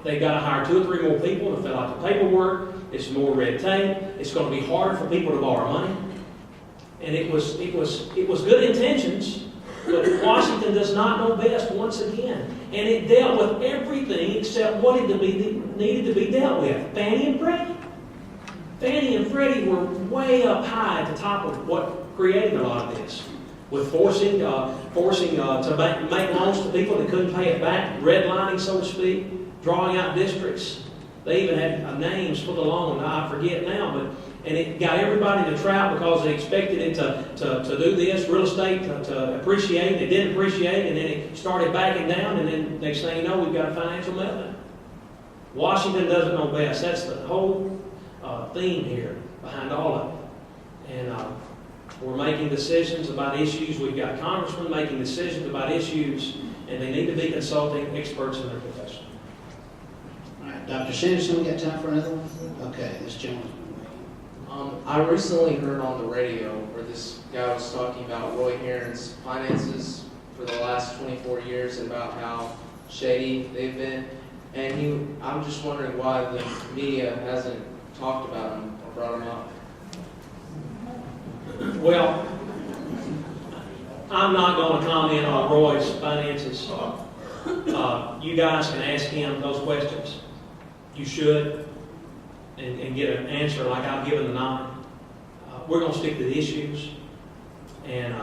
They've got to hire 2 or 3 more people to fill out the paperwork. It's more red tape. It's going to be harder for people to borrow money. And it was good intentions, but Washington does not know best once again. And it dealt with everything except what needed to be dealt with. Fannie and Freddie. Fannie and Freddie were way up high at the top of what created a lot of this, with forcing to make loans to people that couldn't pay it back, redlining, so to speak, drawing out districts. They even had names for the loan. I forget now, and it got everybody in the trap because they expected it to do this, real estate to appreciate. It didn't appreciate, and then it started backing down, and then next thing you know, we've got a financial meltdown. Washington doesn't know best. That's the whole theme here behind all of it. And we're making decisions about issues. We've got congressmen making decisions about issues, and they need to be consulting experts in their profession. All right, Dr. Sanderson, we got time for another one? Okay, this gentleman. I recently heard on the radio where this guy was talking about Roy Herron's finances for the last 24 years and about how shady they've been. And I'm just wondering why the media hasn't talked about him or brought him up. Well, I'm not going to comment on Roy's finances. You guys can ask him those questions. You should, and get an answer like I've given tonight. We're going to stick to the issues, and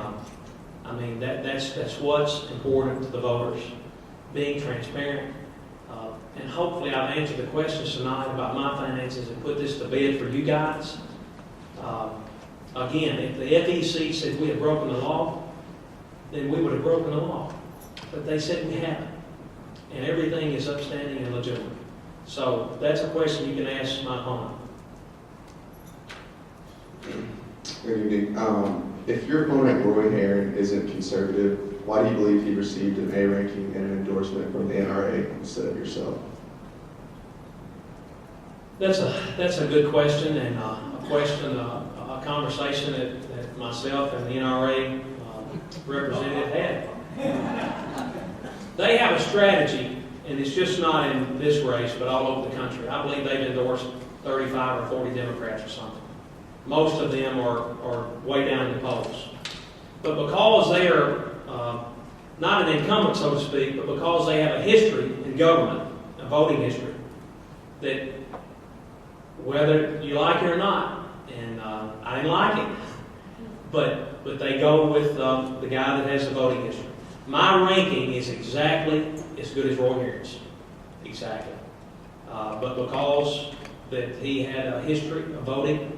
I mean that's what's important to the voters, being transparent. And hopefully I've answered the questions tonight about my finances and put this to bed for you guys. Again, if the FEC said we had broken the law, then we would have broken the law. But they said we haven't. And everything is upstanding and legitimate. So that's a question you can ask my opponent. Good evening. If your opponent, Roy Herron, isn't conservative, why do you believe he received an A ranking and an endorsement from the NRA instead of yourself? That's a good question, and a conversation that myself and the NRA representative had. They have a strategy, and it's just not in this race, but all over the country. I believe they've endorsed 35 or 40 Democrats or something. Most of them are way down in the polls. But because they are not an incumbent, so to speak, but because they have a history in government, a voting history, that whether you like it or not, and I didn't like it, but they go with the guy that has the voting history. My ranking is exactly as good as Roy Herron's, exactly. But because that he had a history of voting,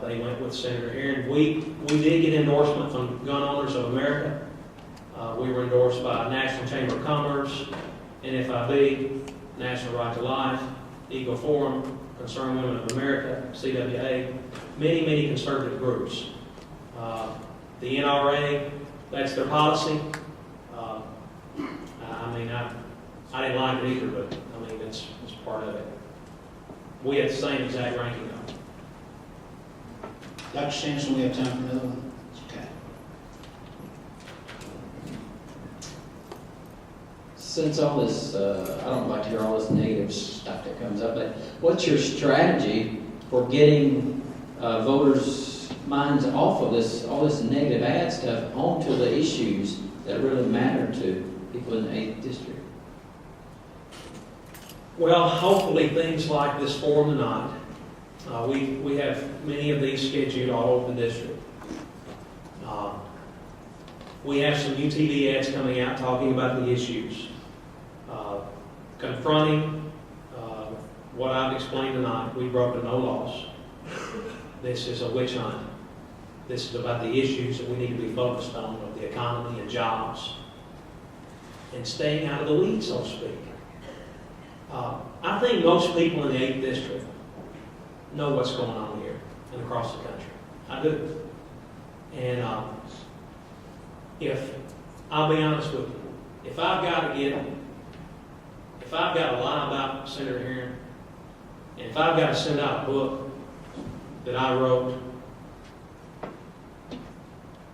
they went with Senator Herron. We did get endorsement from Gun Owners of America. We were endorsed by National Chamber of Commerce, NFIB, National Right to Life, Eagle Forum, Concerned Women of America, CWA, many conservative groups. The NRA, that's their policy. I didn't like it either, but I mean, it's part of it. We had the same exact ranking though. Dr. Sanderson, we have time for another one? Okay. Since all this, I don't like to hear all this negative stuff that comes up, but what's your strategy for getting voters' minds off of this, all this negative ad stuff, onto the issues that really matter to people in the 8th District? Well, hopefully things like this forum tonight. We have many of these scheduled all over the district. We have some new TV ads coming out talking about the issues, confronting what I've explained tonight. We've broken no laws. This is a witch hunt. This is about the issues that we need to be focused on, with the economy and jobs, and staying out of the weeds, so to speak. I think most people in the 8th District know what's going on here and across the country. I do. And if, I'll be honest with you, if I've got to lie about Senator Herron, and if I've got to send out a book that I wrote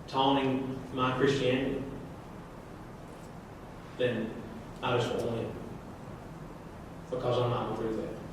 taunting my Christianity, then I just won't win. because I'm not through that.